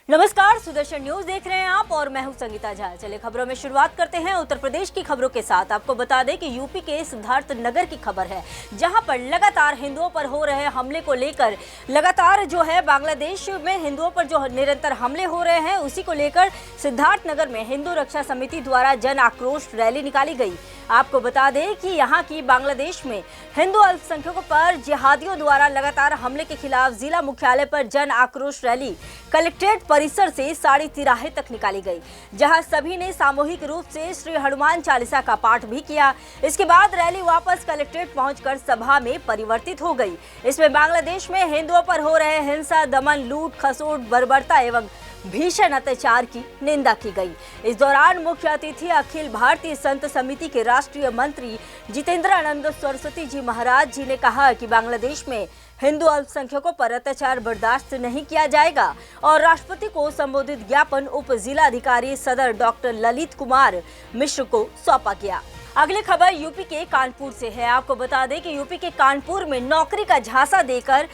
नमस्कार, सुदर्शन न्यूज देख रहे हैं आप और मैं हूं संगीता झा। चलिए खबरों में शुरुआत करते हैं उत्तर प्रदेश की खबरों के साथ। आपको बता दें कि यूपी के सिद्धार्थ नगर की खबर है, जहां पर लगातार हिंदुओं पर हो रहे हमले को लेकर लगातार जो है बांग्लादेश में हिंदुओं पर जो निरंतर हमले हो रहे हैं, उसी को लेकर सिद्धार्थ नगर में हिंदू रक्षा समिति द्वारा जन आक्रोश रैली निकाली गई। आपको बता दें कि यहाँ की बांग्लादेश में हिंदू अल्पसंख्यकों पर जिहादियों द्वारा लगातार हमले के खिलाफ जिला मुख्यालय पर जन आक्रोश रैली कलेक्ट्रेट परिसर से 3:30 तक निकाली गई, जहां सभी ने सामूहिक रूप से श्री हनुमान चालीसा का पाठ भी किया। इसके बाद रैली वापस कलेक्ट्रेट पहुंचकर सभा में परिवर्तित हो गई। इसमें बांग्लादेश में हिंदुओं पर हो रहे हिंसा, दमन, लूट खसोट, बर्बरता एवं भीषण अत्याचार की निंदा की गई। इस दौरान मुख्य अतिथि अखिल भारतीय संत समिति के राष्ट्रीय मंत्री जितेंद्रानंद सरस्वती जी महाराज जी ने कहा कि बांग्लादेश में हिंदू अल्पसंख्यकों पर अत्याचार बर्दाश्त नहीं किया जाएगा और राष्ट्रपति को संबोधित ज्ञापन उप जिलाधिकारी सदर डॉक्टर ललित कुमार मिश्र को सौंपा गया। अगली खबर यूपी के कानपुर से है। आपको बता दें कि यूपी के कानपुर में नौकरी का झांसा देकर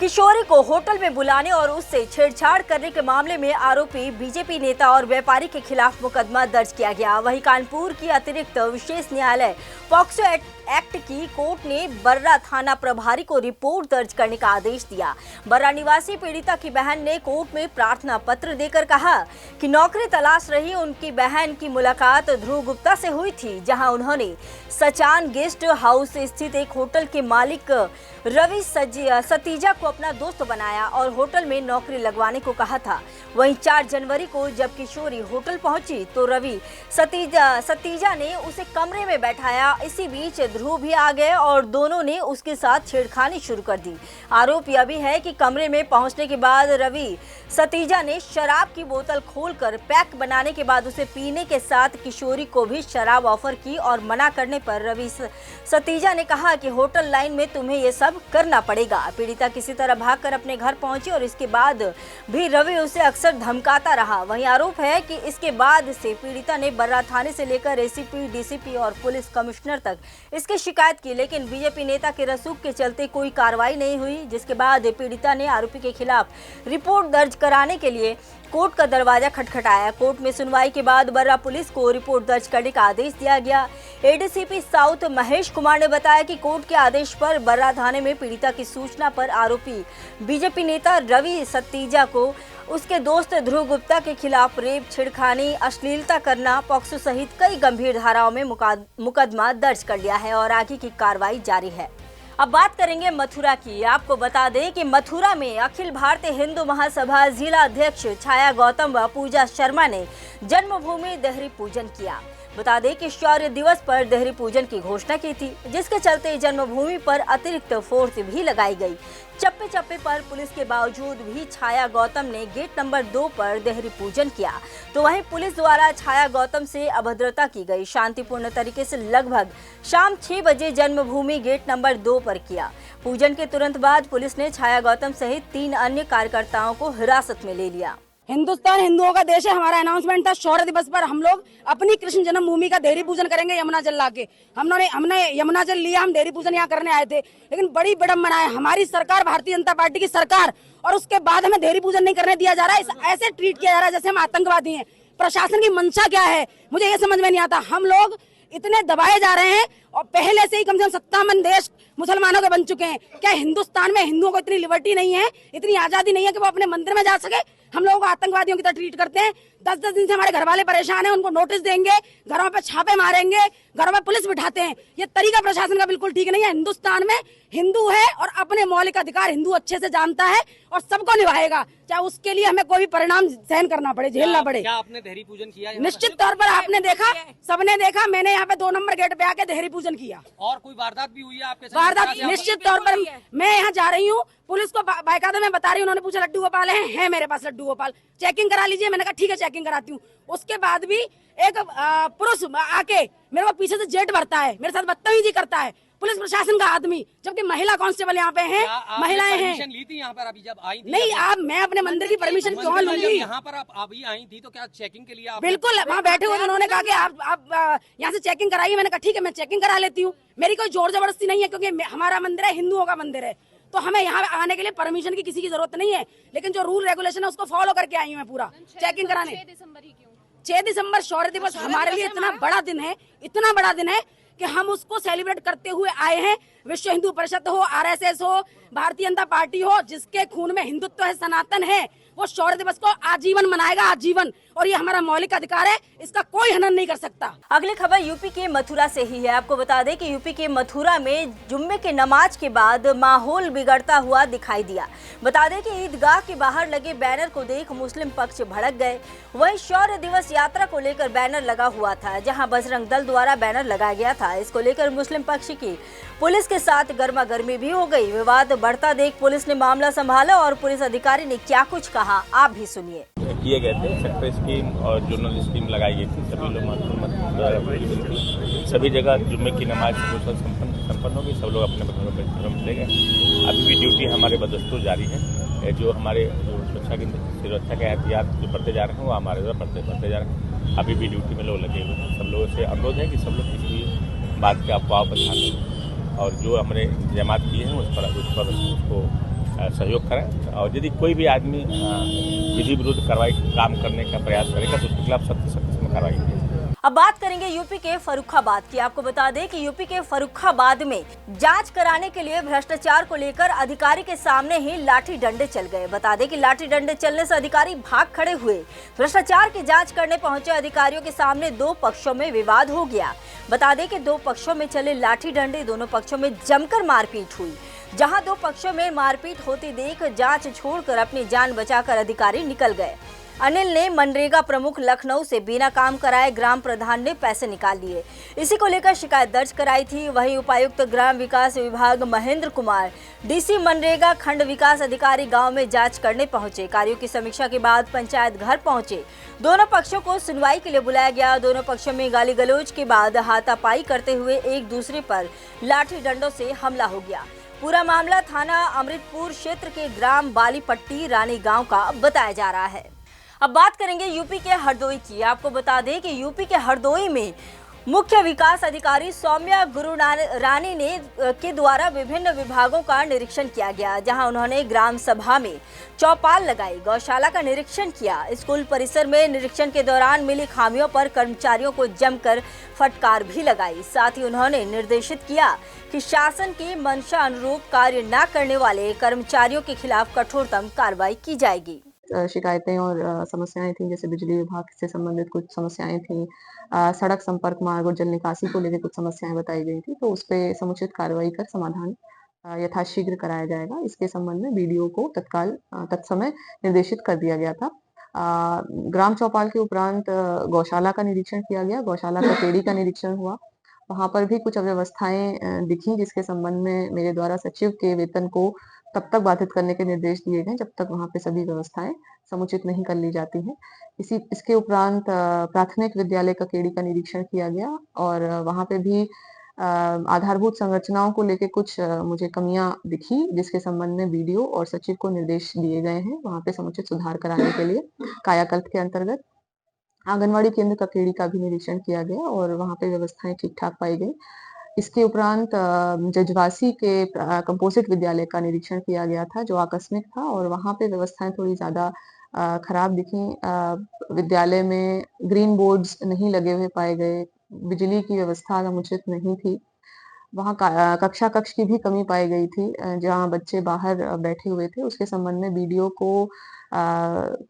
किशोरी को होटल में बुलाने और उससे छेड़छाड़ करने के मामले में आरोपी बीजेपी नेता और व्यापारी के खिलाफ मुकदमा दर्ज किया गया। वहीं कानपुर की अतिरिक्त विशेष न्यायालय पॉक्सो एक्ट की कोर्ट ने बर्रा थाना प्रभारी को रिपोर्ट दर्ज करने का आदेश दिया। बर्रा निवासी पीड़िता की बहन ने कोर्ट में प्रार्थना पत्र देकर कहा कि नौकरी तलाश रही उनकी बहन की मुलाकात ध्रुव गुप्ता से हुई थी, जहां उन्होंने सचान गेस्ट हाउस स्थित एक होटल के मालिक रवि सतीजा को अपना दोस्त बनाया और होटल में नौकरी लगवाने को कहा था। वहीं 4 जनवरी को जब किशोरी होटल पहुंची तो रवि सतीजा ने उसे कमरे में बैठाया। इसी बीच ध्रुव भी आ गए और दोनों ने उसके साथ छेड़खानी शुरू कर दी। आरोप यह भी है कि कमरे में पहुंचने के बाद रवि सतीजा ने शराब की बोतल खोलकर पैक बनाने के बाद उसे पीने के साथ किशोरी को भी शराब ऑफर की और मना करने पर रवि सतीजा ने कहा कि होटल लाइन में तुम्हें ये सब करना पड़ेगा। पीड़िता किसी तरह भागकर अपने घर पहुंची और इसके बाद भी रवि उसे अक्सर धमकाता रहा। वहीं आरोप है कि इसके बाद से पीड़िता ने बर्रा थाने से लेकर एसीपी, डीसीपी और पुलिस कमिश्नर तक इसकी शिकायत की, लेकिन बीजेपी नेता के रसूख के चलते कोई कार्रवाई नहीं हुई। जिसके बाद पीड़िता ने आरोपी के खिलाफ रिपोर्ट दर्ज कराने के लिए कोर्ट का दरवाजा खटखटाया। कोर्ट में सुनवाई के बाद बर्रा पुलिस को रिपोर्ट दर्ज करने का आदेश दिया गया। एडीसीपी साउथ महेश कुमार ने बताया कि कोर्ट के आदेश पर बर्रा थाने में पीड़िता की सूचना पर आरोपी बीजेपी नेता रवि सतीजा को उसके दोस्त ध्रुव गुप्ता के खिलाफ रेप, छेड़खानी, अश्लीलता करना, पॉक्सो सहित कई गंभीर धाराओं में मुकदमा दर्ज कर लिया है और आगे की कार्रवाई जारी है। अब बात करेंगे मथुरा की। आपको बता दें कि मथुरा में अखिल भारतीय हिंदू महासभा जिला अध्यक्ष छाया गौतम व पूजा शर्मा ने जन्मभूमि देहरी पूजन किया। बता दें कि शौर्य दिवस पर देहरी पूजन की घोषणा की थी, जिसके चलते जन्मभूमि पर अतिरिक्त फोर्स भी लगाई गई। चप्पे चप्पे पर पुलिस के बावजूद भी छाया गौतम ने गेट नंबर 2 पर देहरी पूजन किया, तो वहीं पुलिस द्वारा छाया गौतम से अभद्रता की गई। शांतिपूर्ण तरीके से लगभग शाम 6 बजे जन्मभूमि गेट नंबर 2 पर किया। पूजन के तुरंत बाद पुलिस ने छाया गौतम सहित 3 अन्य कार्यकर्ताओं को हिरासत में ले लिया। हिंदुस्तान हिंदुओं का देश है। हमारा अनाउंसमेंट था शौर्य दिवस पर हम लोग अपनी कृष्ण जन्मभूमि का देहरी पूजन करेंगे यमुना जल लाके। हमने यमुना जल लिया, हम देहरी पूजन यहाँ करने आए थे, लेकिन बड़ी विडम्बना है, हमारी सरकार भारतीय जनता पार्टी की सरकार, और उसके बाद हमें देहरी पूजन नहीं करने दिया जा रहा है। ऐसे ट्रीट किया जा रहा है जैसे हम आतंकवादी हैं। प्रशासन की मंशा क्या है मुझे ये समझ में नहीं आता। हम लोग इतने दबाए जा रहे हैं और पहले से ही कम से कम 57 देश मुसलमानों के बन चुके हैं। क्या हिंदुस्तान में हिंदुओं को इतनी लिबर्टी नहीं है, इतनी आजादी नहीं है कि वो अपने मंदिर में जा सके? हम लोगों को आतंकवादियों की तरह ट्रीट करते हैं। 10-10 दिन से हमारे घर वाले परेशान हैं, उनको नोटिस देंगे, घरों पे छापे मारेंगे, घरों में पुलिस बिठाते हैं। ये तरीका प्रशासन का बिल्कुल ठीक नहीं है। हिंदुस्तान में हिंदू है और अपने मौलिक अधिकार हिंदू अच्छे से जानता है और सबको निभाएगा, चाहे उसके लिए हमें कोई भी परिणाम सहन करना पड़े, झेलना पड़े। क्या आपने देहरी पूजन किया? निश्चित तौर पर आपने देखा, सबने देखा, मैंने यहाँ पे 2 नंबर गेट पे आके देहरी पूजन किया। और कोई वारदात भी हुई है आपके साथ? वारदात निश्चित तौर पर मैं यहाँ जा रही हूँ, पुलिस को बाकायदा मैं बता रही हूँ, उन्होंने पूछा लड्डू गोपाल है मेरे पास लड्डू गोपाल, चेकिंग करा लीजिए। मैंने कहा ठीक है चेकिंग कराती हूँ। उसके बाद भी एक पुरुष आके मेरे को पीछे से जेट भरता है, मेरे साथ बदतमीजी करता है, पुलिस प्रशासन का आदमी, जबकि महिला कांस्टेबल यहाँ पे हैं, महिलाएं हैं। परमिशन ली थी यहाँ पर अभी जब आई थी? नहीं, आप मैं अपने मंदिर की परमिशन क्यों लूंगी? यहाँ पर आप अभी आई थी तो क्या चेकिंग के लिए? बिल्कुल, वहाँ बैठे हुए उन्होंने कहा कि आप यहाँ से चेकिंग कराइए। मैंने कहा ठीक है मैं चेकिंग करा लेती हूँ। मेरी कोई जोर जबरदस्ती नहीं है, क्योंकि हमारा मंदिर है, हिंदुओं का मंदिर है, तो हमें यहाँ आने के लिए परमिशन की किसी की जरूरत नहीं है, लेकिन जो रूल रेगुलेशन है उसको फॉलो करके आई हूँ मैं पूरा चेकिंग कराने। 6 दिसंबर शौर्य दिवस हमारे लिए इतना बड़ा दिन है, इतना बड़ा दिन है कि हम उसको सेलिब्रेट करते हुए आए हैं। विश्व हिंदू परिषद हो, आरएसएस हो, भारतीय जनता पार्टी हो, जिसके खून में हिंदुत्व है, सनातन है, वो शौर्य दिवस को आजीवन मनाएगा, आजीवन। और ये हमारा मौलिक अधिकार है, इसका कोई हनन नहीं कर सकता। अगली खबर यूपी के मथुरा से ही है। आपको बता दें कि यूपी के मथुरा में जुम्मे के नमाज के बाद माहौल बिगड़ता हुआ दिखाई दिया। बता दें कि ईदगाह के बाहर लगे बैनर को देख मुस्लिम पक्ष भड़क गए। वहीं शौर्य दिवस यात्रा को लेकर बैनर लगा हुआ था, जहां बजरंग दल द्वारा बैनर लगाया गया था। इसको लेकर मुस्लिम पक्ष की पुलिस के साथ गर्मा गर्मी भी हो गई। विवाद बढ़ता देख पुलिस ने मामला संभाला और पुलिस अधिकारी ने क्या कुछ कहा, आप भी सुनिए। किए गए थे सेक्टर स्कीम और जोनल स्कीम लगाई गई थी। सभी लोग सभी जगह जुम्मे की नमाज संपन्न होगी, सब लोग अपने घरों में चले गए। अभी भी ड्यूटी हमारे बदस्तूर जारी है। जो हमारे सुरक्षा के एहतियात जो बढ़ते जा रहे हैं वो हमारे द्वारा बढ़ते जा रहे हैं। अभी भी ड्यूटी में लोग लगे हुए हैं। सब लोगों से अनुरोध है कि सब लोग किसी बात के अफवाह पर ध्यान दें और जो हमने इंतजाम किए हैं उस पर उसको सहयोग करें। और यदि कोई भी आदमी विधि विरुद्ध काम करने का प्रयास करेगा तो उसके खिलाफ सख्त से कार्रवाई की। अब बात करेंगे यूपी के फर्रुखाबाद की। आपको बता दें कि यूपी के फर्रुखाबाद में जांच कराने के लिए भ्रष्टाचार को लेकर अधिकारी के सामने ही लाठी डंडे चल गए। बता दें कि लाठी डंडे चलने से अधिकारी भाग खड़े हुए। भ्रष्टाचार की जांच करने पहुंचे अधिकारियों के सामने दो पक्षों में विवाद हो गया। बता दें कि दो पक्षों में चले लाठी डंडे, दोनों पक्षों में जमकर मारपीट हुई। जहां दो पक्षों में मारपीट होती देख जांच छोड़कर अपनी जान बचाकर अधिकारी निकल गए। अनिल ने मनरेगा प्रमुख लखनऊ से बिना काम कराए ग्राम प्रधान ने पैसे निकाल लिए। इसी को लेकर शिकायत दर्ज कराई थी। वहीं उपायुक्त ग्राम विकास विभाग महेंद्र कुमार, डीसी मनरेगा खंड विकास अधिकारी गांव में जांच करने पहुंचे। कार्यों की समीक्षा के बाद पंचायत घर पहुंचे। दोनों पक्षों को सुनवाई के लिए बुलाया गया। दोनों पक्षों में गाली गलौज के बाद हाथापाई करते हुए एक दूसरे पर लाठी डंडों से हमला हो गया। पूरा मामला थाना अमृतपुर क्षेत्र के ग्राम बालीपट्टी रानी गांव का बताया जा रहा है। अब बात करेंगे यूपी के हरदोई की। आपको बता दें कि यूपी के हरदोई में मुख्य विकास अधिकारी सौम्या गुरु रानी ने के द्वारा विभिन्न विभागों का निरीक्षण किया गया, जहां उन्होंने ग्राम सभा में चौपाल लगाई, गौशाला का निरीक्षण किया। स्कूल परिसर में निरीक्षण के दौरान मिली खामियों पर कर्मचारियों को जमकर फटकार भी लगाई। साथ ही उन्होंने निर्देशित किया कि शासन की मंशा अनुरूप कार्य न करने वाले कर्मचारियों के खिलाफ कठोरतम कार्रवाई की जाएगी। शिकायतें और समस्याएं थी, जैसे बिजली विभाग से संबंधित कुछ समस्याएं थी, सड़क संपर्क मार्ग और जल निकासी को लेकर कुछ समस्याएं बताई गई थी, तो उस पर समुचित कार्रवाई कर समाधान यथाशीघ्र कराया जाएगा। इसके संबंध में बीडीओ को तत्समय निर्देशित कर दिया गया था। ग्राम चौपाल के उपरांत गौशाला का निरीक्षण किया गया, गौशाला का पेड़ी का निरीक्षण हुआ। वहां पर भी कुछ अव्यवस्थाएं दिखी, जिसके संबंध में मेरे द्वारा सचिव के वेतन को तब तक बाधित करने के निर्देश दिए गए जब तक वहां पे सभी व्यवस्थाएं समुचित नहीं कर ली जाती हैं। इसके उपरांत प्राथमिक विद्यालय का केड़ी का निरीक्षण किया गया और वहां पे भी आधारभूत संरचनाओं को लेकर कुछ मुझे कमियां दिखी, जिसके संबंध में बीडीओ और सचिव को निर्देश दिए गए हैं वहां पे समुचित सुधार कराने के लिए। कायाकल्प के अंतर्गत आंगनवाड़ी केंद्र का केड़ी का भी निरीक्षण किया गया और वहां पे व्यवस्थाएं ठीक ठाक पाई गई। इसके उपरांत जजवासी के कंपोजिट विद्यालय का निरीक्षण किया गया था, जो आकस्मिक था और वहां पे व्यवस्थाएं थोड़ी ज्यादा खराब दिखी। विद्यालय में ग्रीन बोर्ड्स नहीं लगे हुए पाए गए, बिजली की व्यवस्था समुचित नहीं थी, वहाँ कक्षा कक्ष की भी कमी पाई गई थी जहाँ बच्चे बाहर बैठे हुए थे। उसके संबंध में बीडीओ को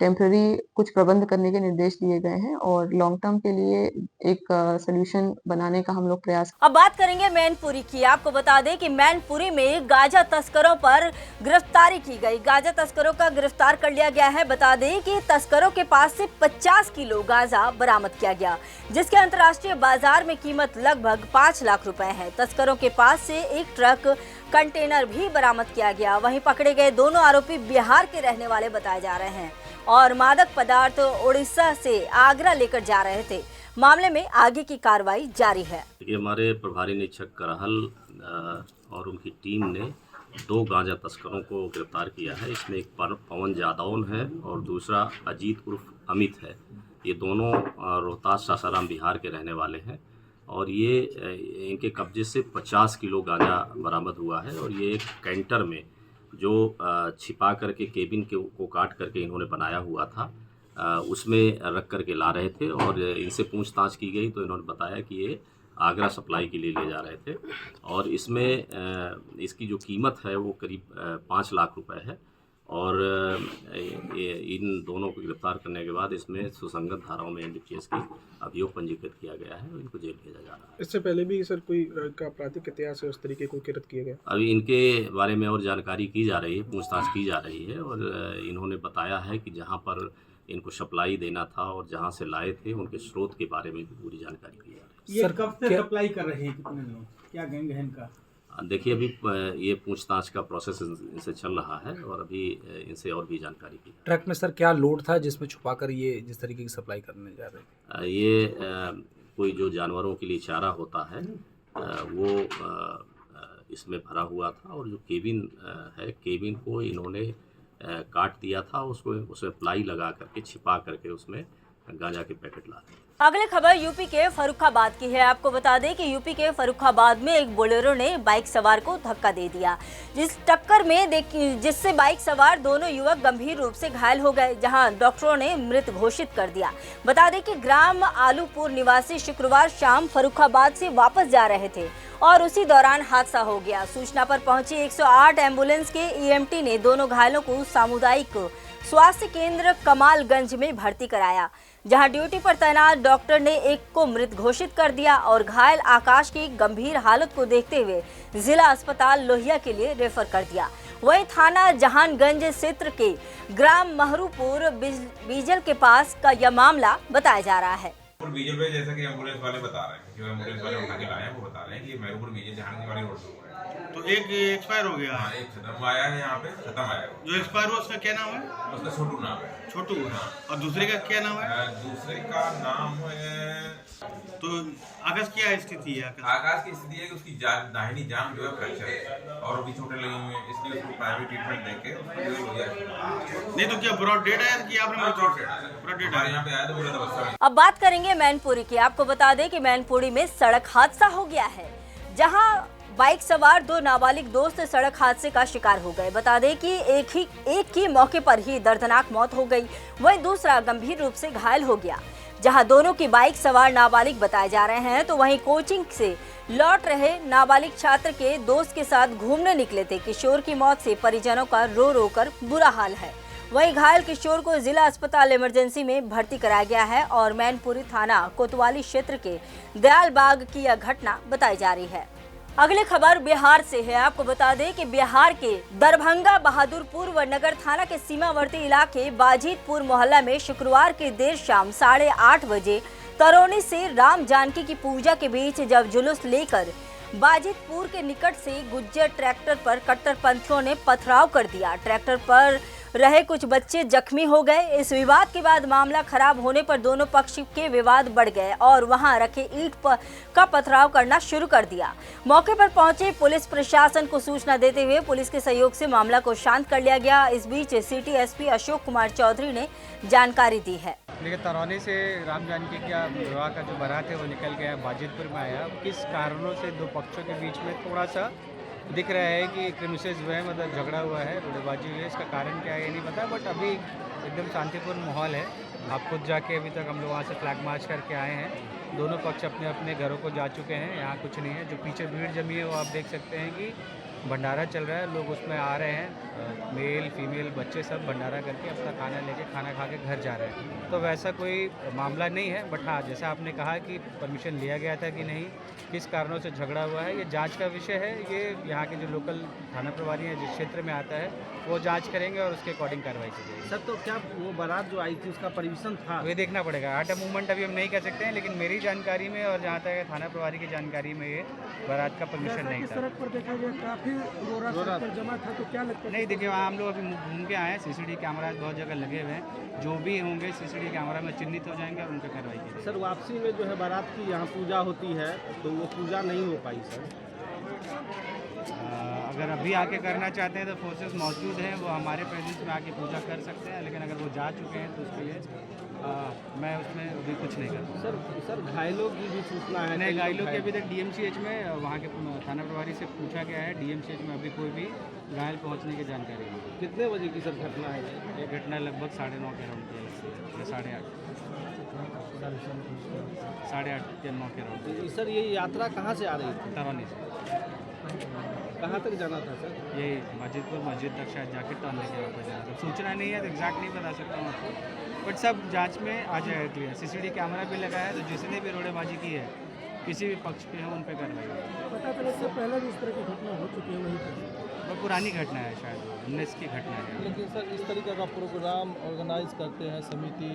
टेम्पररी कुछ प्रबंध करने के निर्देश दिए गए हैं और लॉन्ग टर्म के लिए एक सॉल्यूशन बनाने का हम लोग प्रयास। अब बात करेंगे मैनपुरी की। आपको बता दें कि मैनपुरी में गांजा तस्करों पर गिरफ्तारी की गई। गांजा तस्करों का गिरफ्तार कर लिया गया है। बता दें कि तस्करों के पास से 50 किलो गांजा बरामद किया गया, जिसके अंतर्राष्ट्रीय बाजार में कीमत लगभग 5 लाख रुपए है। तस्करों के पास से एक ट्रक कंटेनर भी बरामद किया गया। वहीं पकड़े गए दोनों आरोपी बिहार के रहने वाले बताए जा रहे हैं और मादक पदार्थ उड़ीसा से आगरा लेकर जा रहे थे। मामले में आगे की कार्रवाई जारी है। ये हमारे प्रभारी निरीक्षक करहल और उनकी टीम ने 2 गांजा तस्करों को गिरफ्तार किया है। इसमें एक पवन जादौन है और दूसरा अजीत उर्फ अमित है। ये दोनों रोहतास सासाराम बिहार के रहने वाले हैं और ये इनके कब्जे से 50 किलो गांजा बरामद हुआ है और ये एक कैंटर में जो छिपा करके केबिन को काट करके इन्होंने बनाया हुआ था, उसमें रख करके ला रहे थे और इनसे पूछताछ की गई तो इन्होंने बताया कि ये आगरा सप्लाई के लिए ले जा रहे थे और इसमें इसकी जो कीमत है वो करीब 5 लाख रुपए है और इन दोनों को गिरफ्तार करने के बाद इसमें सुसंगत धाराओं में एनडीपीएस की अभियोग पंजीकृत किया गया है और इनको जेल भेजा जा रहा है। इससे पहले भी सर कोई का आपराधिक इतिहास है उस तरीके को किरत किया गया? अभी इनके बारे में और जानकारी की जा रही है, पूछताछ की जा रही है और इन्होंने बताया है कि जहाँ पर इनको सप्लाई देना था और जहाँ से लाए थे उनके स्रोत के बारे में भी पूरी जानकारी दी जा रही है। ये कब से सप्लाई कर रहे हैं, कितने लोग, क्या गैंग है इनका? देखिए अभी ये पूछताछ का प्रोसेस इनसे चल रहा है और अभी इनसे और भी जानकारी की। ट्रक में सर क्या लोड था जिसमें छुपाकर ये जिस तरीके की सप्लाई करने जा रहे थे? ये कोई जो जानवरों के लिए चारा होता है वो इसमें भरा हुआ था और जो केबिन है, केबिन को इन्होंने काट दिया था, उसमें प्लाई लगा करके छिपा करके उसमें गांजा के पैकेट ला रहे थे। अगली खबर यूपी के फर्रुखाबाद की है। आपको बता दें कि यूपी के फर्रुखाबाद में एक बोलेरो ने बाइक सवार को धक्का दे दिया, जिस टक्कर में जिससे बाइक सवार दोनों युवक गंभीर रूप से घायल हो गए, जहां डॉक्टरों ने मृत घोषित कर दिया। बता दें कि ग्राम आलूपुर निवासी शुक्रवार शाम फर्रुखाबाद से वापस जा रहे थे और उसी दौरान हादसा हो गया। सूचना पर पहुंची 108 एम्बुलेंस के ईएमटी ने दोनों घायलों को सामुदायिक स्वास्थ्य केंद्र कमालगंज में भर्ती कराया, जहां ड्यूटी पर तैनात डॉक्टर ने एक को मृत घोषित कर दिया और घायल आकाश की गंभीर हालत को देखते हुए जिला अस्पताल लोहिया के लिए रेफर कर दिया। वहीं थाना जहानगंज क्षेत्र के ग्राम महरूपुर बीजल के पास का यह मामला बताया जा रहा है। बीजल पे जैसा कि एम्बुलेंस वाले बता रहे हैं, जो एम्बुलेंस वाले उठा के लाए हैं वो बता रहे हैं कि महरूपुर बीजल जहानगंज वाली रोड पे तो एक एक्सपायर हो गया। हाँ, एक खत्म आया है, यहाँ पे खत्म आया है। जो एक्सपायर हुआ उसका क्या नाम है? उसका छोटू नाम है। छोटू। और दूसरे का क्या नाम है? दूसरे का नाम है तो आकाश क्या स्थिति है? आकाश की स्थिति है कि उसकी दाहिनी जांघ जो है फ्रैक्चर है और अभी चोटें लगी हुई है, इसलिए उसको प्राइवेट ट्रीटमेंट देके नहीं तो क्या ब्रॉड डेड है कि आपने ब्रॉड डेड यहाँ पे आया तो पूरा अवस्था में। अब बात करेंगे मैनपुरी की। आपको बता दें कि मैनपुरी में सड़क हादसा हो गया है, जहां बाइक सवार दो नाबालिग दोस्त सड़क हादसे का शिकार हो गए। बता दें कि एक की मौके पर ही दर्दनाक मौत हो गई, वहीं दूसरा गंभीर रूप से घायल हो गया। जहां दोनों की बाइक सवार नाबालिग बताए जा रहे हैं, तो वहीं कोचिंग से लौट रहे नाबालिग छात्र के दोस्त के साथ घूमने निकले थे। किशोर की मौत से परिजनों का रो रो कर बुरा हाल है। वहीं घायल किशोर को जिला अस्पताल इमरजेंसी में भर्ती कराया गया है और मैनपुरी थाना कोतवाली क्षेत्र के दयालबाग की यह घटना बताई जा रही है। अगली खबर बिहार से है। आपको बता दें कि बिहार के दरभंगा बहादुरपुर व नगर थाना के सीमावर्ती इलाके बाजितपुर मोहल्ला में शुक्रवार की देर शाम 8:30 बजे तरौनी से राम जानकी की पूजा के बीच जब जुलूस लेकर बाजितपुर के निकट से गुज्जर ट्रैक्टर पर कट्टरपंथियों ने पथराव कर दिया। ट्रैक्टर पर रहे कुछ बच्चे जख्मी हो गए। इस विवाद के बाद मामला खराब होने पर दोनों पक्ष के विवाद बढ़ गए और वहां रखे ईंट का पथराव करना शुरू कर दिया। मौके पर पहुंचे पुलिस प्रशासन को सूचना देते हुए पुलिस के सहयोग से मामला को शांत कर लिया गया। इस बीच सिटी एसपी अशोक कुमार चौधरी ने जानकारी दी है। लेकिन तरौनी से राम जानकी का विवाह का जो बारात है वो निकल गया, बाजितपुर में आया। किस कारणों से दो पक्षों के बीच में थोड़ा सा दिख रहा है कि क्रिमिसेस हुए हैं, मतलब झगड़ा हुआ है, रोडेबाजी हुई है। इसका कारण क्या है ये नहीं पता, बट अभी एकदम शांतिपूर्ण माहौल है। आप खुद जाके अभी तक हम लोग वहाँ से फ्लैग मार्च करके आए हैं। दोनों पक्ष अपने अपने घरों को जा चुके हैं, यहाँ कुछ नहीं है। जो पीछे भीड़ जमी है वो आप देख सकते हैं कि भंडारा चल रहा है, लोग उसमें आ रहे हैं, मेल फीमेल बच्चे सब भंडारा करके अपना खाना लेके खाना खा के घर जा रहे हैं। तो वैसा कोई मामला नहीं है, बट हाँ जैसा आपने कहा कि परमिशन लिया गया था कि नहीं, किस कारणों से झगड़ा हुआ है, ये जांच का विषय है। ये यहाँ के जो लोकल थाना प्रभारी हैं जिस क्षेत्र में आता है वो जांच करेंगे और उसके अकॉर्डिंग कार्रवाई की जाएगी। सर तो क्या वो बारात जो आई थी उसका परमिशन था? ये देखना पड़ेगा। आर्ट मूवमेंट अभी हम नहीं कह सकते हैं, लेकिन मेरी जानकारी में और जहाँ तक थाना प्रभारी की जानकारी में ये बारात का परमिशन नहीं था। सड़क पर देखा गया काफी रोरा जमा था, तो क्या लगता है? नहीं देखिए, वहाँ हम लोग अभी घूम के आए हैं। सीसीटीवी कैमरा बहुत जगह लगे हुए हैं, जो भी होंगे सीसीटीवी कैमरा में चिन्हित हो जाएंगे और उनका कार्रवाई की जाएगी। सर वापसी में जो है बारात की यहाँ पूजा होती है तो वो पूजा नहीं हो पाई सर? अगर अभी आके करना चाहते हैं तो फोर्सेस मौजूद हैं, वो हमारे प्रेजेंस में आके पूजा कर सकते हैं, लेकिन अगर वो जा चुके हैं तो उसके लिए मैं उसमें अभी कुछ नहीं कर सकता। सर घायलों की भी सूचना है? नहीं, घायलों के अभी तक DMCH में वहाँ के थाना प्रभारी से पूछा गया है। DMCH में अभी कोई भी घायल पहुँचने की जानकारी नहीं। कितने बजे की सर घटना है? ये घटना लगभग 9:30 के अराउंड की है, या 8:30 या 9 के अराउंड। सर ये यात्रा कहाँ से आ रही थी? तरौनी से कहाँ तक जाना था सर? ये मस्जिदपुर मस्जिद तक शायद जाके टर्न लेके वापस जाना था। सूचना नहीं है तो एग्जैक्ट नहीं बता सकता हूँ आपको, बट सब जांच में आ जाएगा क्लियर। CCTV कैमरा भी लगा है, तो जिसने भी रोड़ेबाजी की है किसी भी पक्ष पे है उन पे कार्रवाई होगी। पता चला इससे पहले भी इस तरह की घटना हो चुकी है वहीं पर? वो पुरानी घटना है, शायद 19 की घटना है। लेकिन सर इस तरीके का प्रोग्राम ऑर्गेनाइज करते हैं समिति,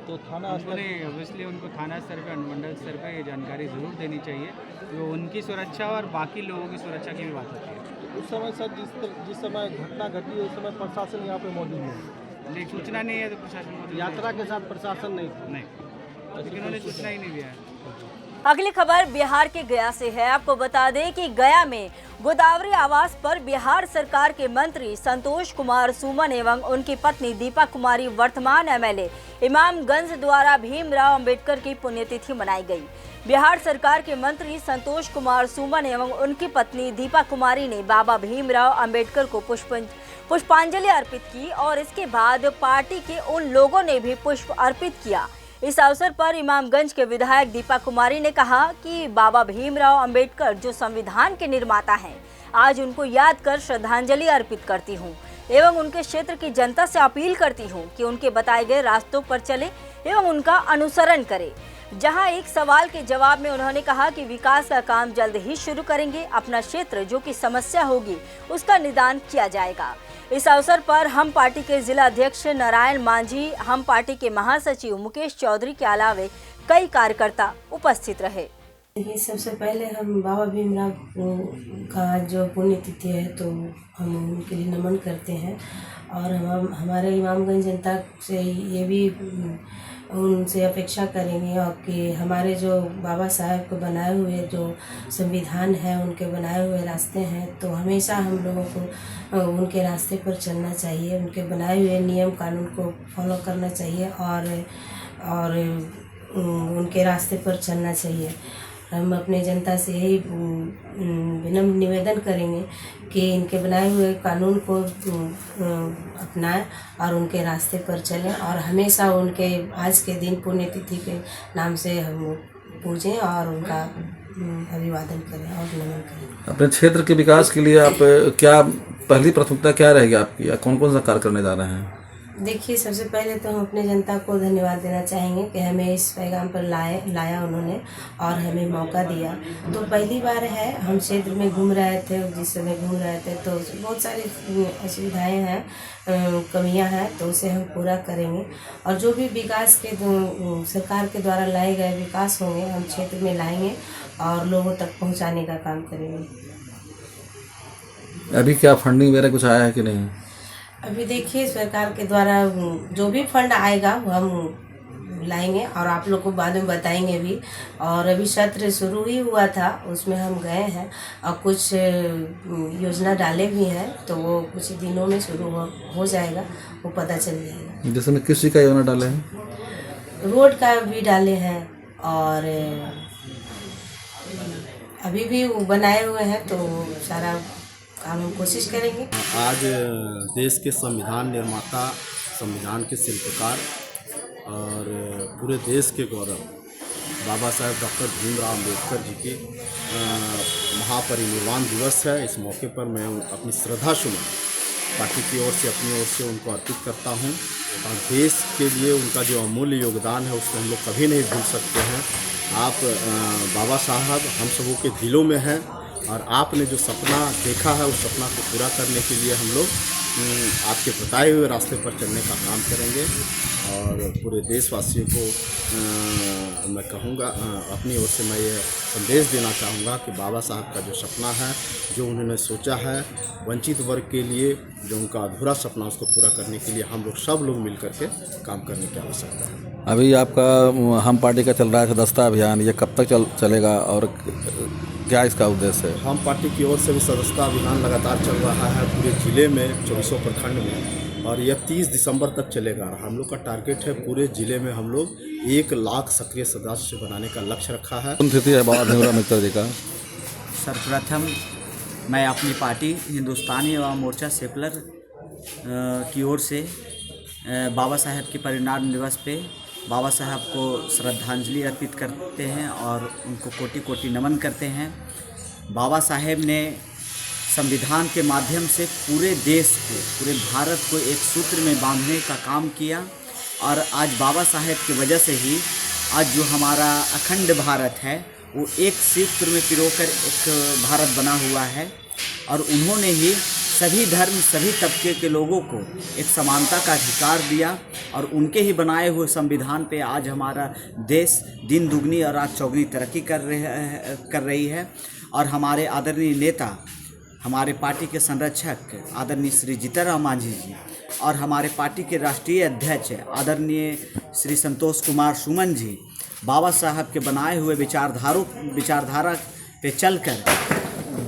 तो थाना उनको नहीं, ऑब्वियसली उनको थाना स्तर पे, अनुमंडल स्तर पे ये जानकारी ज़रूर देनी चाहिए। वो उनकी सुरक्षा और बाकी लोगों की सुरक्षा की भी बात होती है। उस समय सर जिस समय घटना घटी है उस समय प्रशासन यहाँ पे मौजूद है? नहीं, सूचना नहीं है तो प्रशासन मौजूद यात्रा के साथ प्रशासन नहीं? नहीं, लेकिन उन्होंने सूचना ही नहीं दिया है। अगली खबर बिहार के गया से है। आपको बता दें कि गया में गोदावरी आवास पर बिहार सरकार के मंत्री संतोष कुमार सुमन एवं उनकी पत्नी दीपा कुमारी वर्तमान MLA इमामगंज द्वारा भीमराव अंबेडकर की पुण्यतिथि मनाई गई। बिहार सरकार के मंत्री संतोष कुमार सुमन एवं उनकी पत्नी दीपा कुमारी ने बाबा भीमराव अंबेडकर को पुष्पांजलि अर्पित की और इसके बाद पार्टी के उन लोगों ने भी पुष्प अर्पित किया। इस अवसर पर इमामगंज के विधायक दीपा कुमारी ने कहा कि बाबा भीमराव अंबेडकर जो संविधान के निर्माता हैं, आज उनको याद कर श्रद्धांजलि अर्पित करती हूं एवं उनके क्षेत्र की जनता से अपील करती हूं कि उनके बताए गए रास्तों पर चले एवं उनका अनुसरण करें। जहां एक सवाल के जवाब में उन्होंने कहा कि विकास का काम जल्द ही शुरू करेंगे, अपना क्षेत्र जो कि समस्या होगी उसका निदान किया जाएगा। इस अवसर पर हम पार्टी के जिला अध्यक्ष नारायण मांझी, हम पार्टी के महासचिव मुकेश चौधरी के अलावे कई कार्यकर्ता उपस्थित रहे। देखिए, सबसे पहले हम बाबा भीमराव का जो पुण्यतिथि है तो हम उनके लिए नमन करते हैं और हम हमारे इमामगंज जनता से ये भी उनसे अपेक्षा करेंगे और कि हमारे जो बाबा साहब को बनाए हुए जो संविधान है, उनके बनाए हुए रास्ते हैं, तो हमेशा हम लोगों को उनके रास्ते पर चलना चाहिए, उनके बनाए हुए नियम कानून को फॉलो करना चाहिए और उनके रास्ते पर चलना चाहिए। हम अपने जनता से यही विनम्र निवेदन करेंगे कि इनके बनाए हुए कानून को अपनाएं और उनके रास्ते पर चलें और हमेशा उनके आज के दिन पुण्यतिथि के नाम से हम पूजें और उनका अभिवादन करें और नमन करें। अपने क्षेत्र के विकास के लिए आप क्या पहली प्राथमिकता क्या रहेगी आपकी, या कौन कौन सा कार्य करने जा रहे हैं? देखिए, सबसे पहले तो हम अपने जनता को धन्यवाद देना चाहेंगे कि हमें इस पैगाम पर लाया उन्होंने और हमें मौका दिया। तो पहली बार है हम क्षेत्र में घूम रहे थे, जिस समय घूम रहे थे तो बहुत सारी असुविधाएं हैं, कमियां हैं, तो उसे हम पूरा करेंगे और जो भी विकास के सरकार के द्वारा लाए गए विकास होंगे हम क्षेत्र में लाएंगे और लोगों तक पहुँचाने का काम करेंगे। अभी क्या फंडिंग वगैरह कुछ आया है कि नहीं? अभी देखिए, सरकार के द्वारा जो भी फंड आएगा वो हम लाएंगे और आप लोग को बाद में बताएंगे भी। और अभी सत्र शुरू ही हुआ था, उसमें हम गए हैं और कुछ योजना डाले भी हैं, तो वो कुछ दिनों में शुरू हो जाएगा, वो पता चल जाएगा। जैसे में किस चीज़ का योजना डाले हैं? रोड का भी डाले हैं और अभी भी बनाए हुए हैं, तो सारा काम हम कोशिश करेंगे। आज देश के संविधान निर्माता, संविधान के शिल्पकार और पूरे देश के गौरव बाबा साहेब डॉक्टर भीमराव अम्बेडकर जी के महापरिनिर्वाण दिवस है। इस मौके पर मैं अपनी श्रद्धा सुमन पार्टी की ओर से अपनी ओर से उनको अर्पित करता हूं और देश के लिए उनका जो अमूल्य योगदान है उसको हम लोग कभी नहीं भूल सकते हैं। आप बाबा साहब हम सबों के दिलों में हैं और आपने जो सपना देखा है उस सपना को पूरा करने के लिए हम लोग आपके बताए हुए रास्ते पर चलने का काम करेंगे और पूरे देशवासियों को मैं कहूँगा, अपनी ओर से मैं ये संदेश देना चाहूँगा कि बाबा साहब का जो सपना है, जो उन्होंने सोचा है वंचित वर्ग के लिए, जो उनका अधूरा सपना, उसको पूरा करने के लिए हम लोग सब लोग मिल करके काम करने की आवश्यकता है। अभी आपका हम पार्टी का चल रहा है सदस्यता अभियान, ये कब तक चलेगा और क्या इसका उद्देश्य है? हम पार्टी की ओर से भी सदस्यता अभियान लगातार चल रहा है पूरे जिले में, 24 प्रखंड में और यह 30 दिसंबर तक चलेगा। हम लोग का टारगेट है पूरे ज़िले में हम लोग 1 लाख सक्रिय सदस्य बनाने का लक्ष्य रखा है। स्थिति है बाबा भीमराव अम्बेडकर जी का। सर्वप्रथम मैं अपनी पार्टी हिंदुस्तानी युवा मोर्चा सेकुलर की ओर से बाबा साहेब के परिनिर्वाण दिवस पे बाबा साहब को श्रद्धांजलि अर्पित करते हैं और उनको कोटि कोटि नमन करते हैं। बाबा साहेब ने संविधान के माध्यम से पूरे देश को, पूरे भारत को एक सूत्र में बांधने का काम किया और आज बाबा साहेब की वजह से ही आज जो हमारा अखंड भारत है वो एक सूत्र में पिरोकर एक भारत बना हुआ है और उन्होंने ही सभी धर्म, सभी तबके के लोगों को एक समानता का अधिकार दिया और उनके ही बनाए हुए संविधान पे आज हमारा देश दिन दुगनी और रात चौगुनी तरक्की कर रही है। और हमारे आदरणीय नेता, हमारे पार्टी के संरक्षक आदरणीय श्री जीतनराम मांझी जी और हमारे पार्टी के राष्ट्रीय अध्यक्ष आदरणीय श्री संतोष कुमार सुमन जी बाबा साहब के बनाए हुए विचारधारा पे चलकर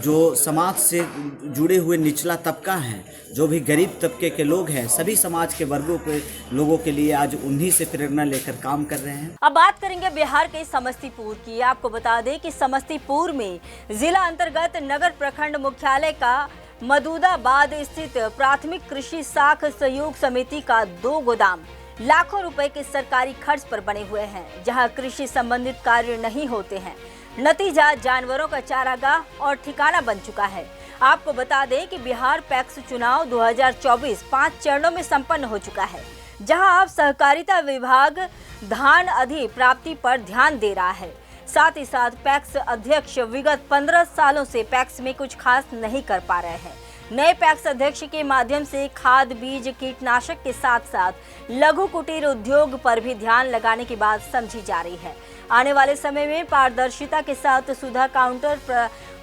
जो समाज से जुड़े हुए निचला तबका है, जो भी गरीब तबके के लोग हैं, सभी समाज के वर्गों के लोगों के लिए आज उन्हीं से प्रेरणा लेकर काम कर रहे हैं। अब बात करेंगे बिहार के समस्तीपुर की। आपको बता दें कि समस्तीपुर में जिला अंतर्गत नगर प्रखंड मुख्यालय का मदूदाबाद स्थित प्राथमिक कृषि साख सहयोग समिति का 2 गोदाम लाखों रुपए के सरकारी खर्च पर बने हुए हैं, जहां कृषि संबंधित कार्य नहीं होते हैं। नतीजा जानवरों का चारागाह और ठिकाना बन चुका है। आपको बता दें कि बिहार पैक्स चुनाव 2024 5 चरणों में संपन्न हो चुका है, जहां अब सहकारिता विभाग धान अधिप्राप्ति पर ध्यान दे रहा है। साथ ही साथ पैक्स अध्यक्ष विगत 15 सालों से पैक्स में कुछ खास नहीं कर पा रहे हैं। नए पैक्स अध्यक्ष के माध्यम से खाद, बीज, कीटनाशक के साथ साथ लघु कुटीर उद्योग पर भी ध्यान लगाने की बात समझी जा रही है। आने वाले समय में पारदर्शिता के साथ सुधा काउंटर,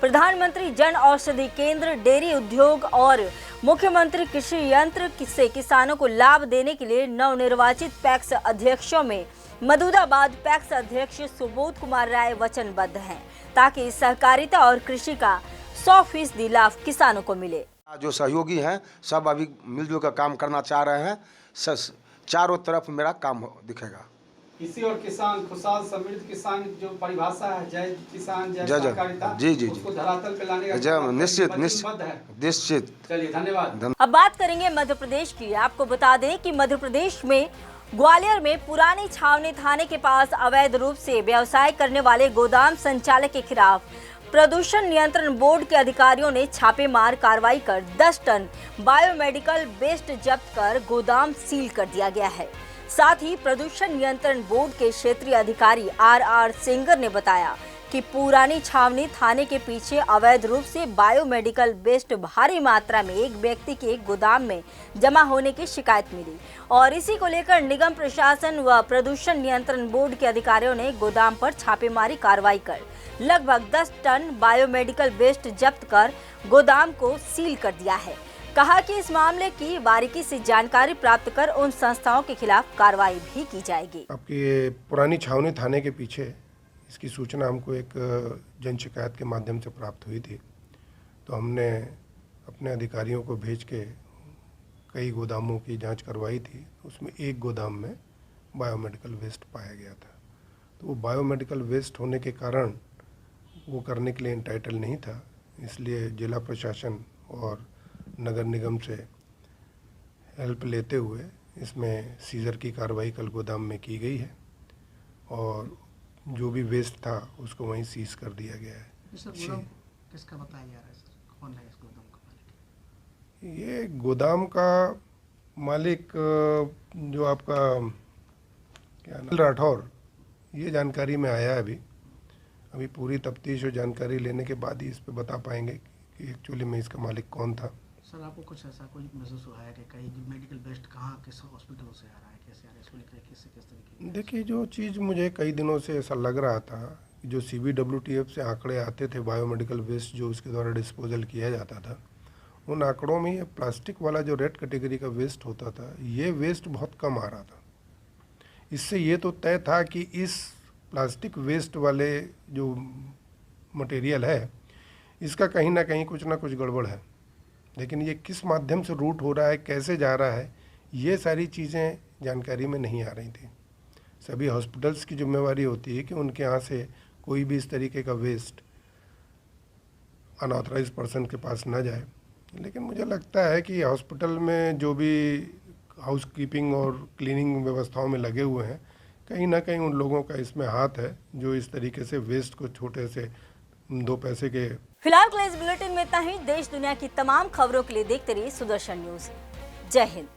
प्रधानमंत्री जन औषधि केंद्र, डेयरी उद्योग और मुख्यमंत्री कृषि यंत्र से किसानों को लाभ देने के लिए नवनिर्वाचित पैक्स अध्यक्षों में मदूदाबाद पैक्स अध्यक्ष सुबोध कुमार राय वचनबद्ध हैं, ताकि सहकारिता और कृषि का 100% लाभ किसानों को मिले। जो सहयोगी हैं सब अभी मिलजुल कर काम करना चाह रहे हैं। चारों तरफ मेरा काम दिखेगा। किसी और किसान खुशहाल समृद्ध किसान जो परिभाषा है, जय किसान जय सहकारिता, जी उसको धरातल पे लाने का निश्चित। चलिए धन्यवाद। अब बात करेंगे मध्य प्रदेश की। आपको बता दें कि मध्य प्रदेश में ग्वालियर में पुरानी छावनी थाने के पास अवैध रूप से व्यवसाय करने वाले गोदाम संचालक के खिलाफ प्रदूषण नियंत्रण बोर्ड के अधिकारियों ने छापेमार कार्रवाई कर 10 टन बायोमेडिकल वेस्ट जब्त कर गोदाम सील कर दिया गया है। साथ ही प्रदूषण नियंत्रण बोर्ड के क्षेत्रीय अधिकारी आर सेंगर ने बताया कि पुरानी छावनी थाने के पीछे अवैध रूप से बायोमेडिकल वेस्ट भारी मात्रा में एक व्यक्ति के गोदाम में जमा होने की शिकायत मिली और इसी को लेकर निगम प्रशासन व प्रदूषण नियंत्रण बोर्ड के अधिकारियों ने गोदाम पर छापेमारी कार्रवाई कर लगभग 10 टन बायोमेडिकल वेस्ट जब्त कर गोदाम को सील कर दिया है। कहा कि इस मामले की बारीकी से जानकारी प्राप्त कर उन संस्थाओं के खिलाफ कार्रवाई भी की जाएगी। आपकी पुरानी छावनी थाने के पीछे इसकी सूचना हमको एक जन शिकायत के माध्यम से प्राप्त हुई थी, तो हमने अपने अधिकारियों को भेज के कई गोदामों की जांच करवाई थी। उसमें एक गोदाम में बायोमेडिकल वेस्ट पाया गया था। तो वो बायोमेडिकल वेस्ट होने के कारण वो करने के लिए एंटाइटल नहीं था, इसलिए जिला प्रशासन और नगर निगम से हेल्प लेते हुए इसमें सीजर की कार्रवाई कल गोदाम में की गई है और जो भी वेस्ट था उसको वहीं सीज कर दिया गया है। किसका बताया जा रहा है सर, कौन है इस गोदाम का मालिक? ये गोदाम का मालिक जो आपका क्या नाम राठौर, ये जानकारी में आया है। अभी पूरी तफ्तीश और जानकारी लेने के बाद ही इस पे बता पाएंगे कि एक्चुअली में इसका मालिक कौन था। सर आपको कुछ ऐसा कोई महसूस हुआ है कि कहीं मेडिकल वेस्ट कहाँ किस हॉस्पिटलों से आ रहा है, कैसे आ रहा है, इसको लेकर किस तरीके? देखिए, जो चीज़ मुझे कई दिनों से ऐसा लग रहा था कि जो CBWTF से आंकड़े आते थे बायोमेडिकल वेस्ट जो उसके द्वारा डिस्पोजल किया जाता था, उन आंकड़ों में ये प्लास्टिक वाला जो रेड कैटेगरी का वेस्ट होता था, ये वेस्ट बहुत कम आ रहा था। इससे ये तो तय था कि इस प्लास्टिक वेस्ट वाले जो मटेरियल है इसका कहीं ना कहीं कुछ ना कुछ गड़बड़ है, लेकिन ये किस माध्यम से रूट हो रहा है, कैसे जा रहा है, ये सारी चीज़ें जानकारी में नहीं आ रही थी। सभी हॉस्पिटल्स की जिम्मेवारी होती है कि उनके यहाँ से कोई भी इस तरीके का वेस्ट अनऑथराइज पर्सन के पास ना जाए। लेकिन मुझे लगता है कि हॉस्पिटल में जो भी हाउसकीपिंग और क्लीनिंग व्यवस्थाओं में लगे हुए हैं, कहीं ना कहीं उन लोगों का इसमें हाथ है जो इस तरीके से वेस्ट को छोटे से 2 पैसे के। फिलहाल के लिए इस बुलेटिन में इतना ही। देश दुनिया की तमाम खबरों के लिए देखते रहिए सुदर्शन न्यूज। जय हिंद।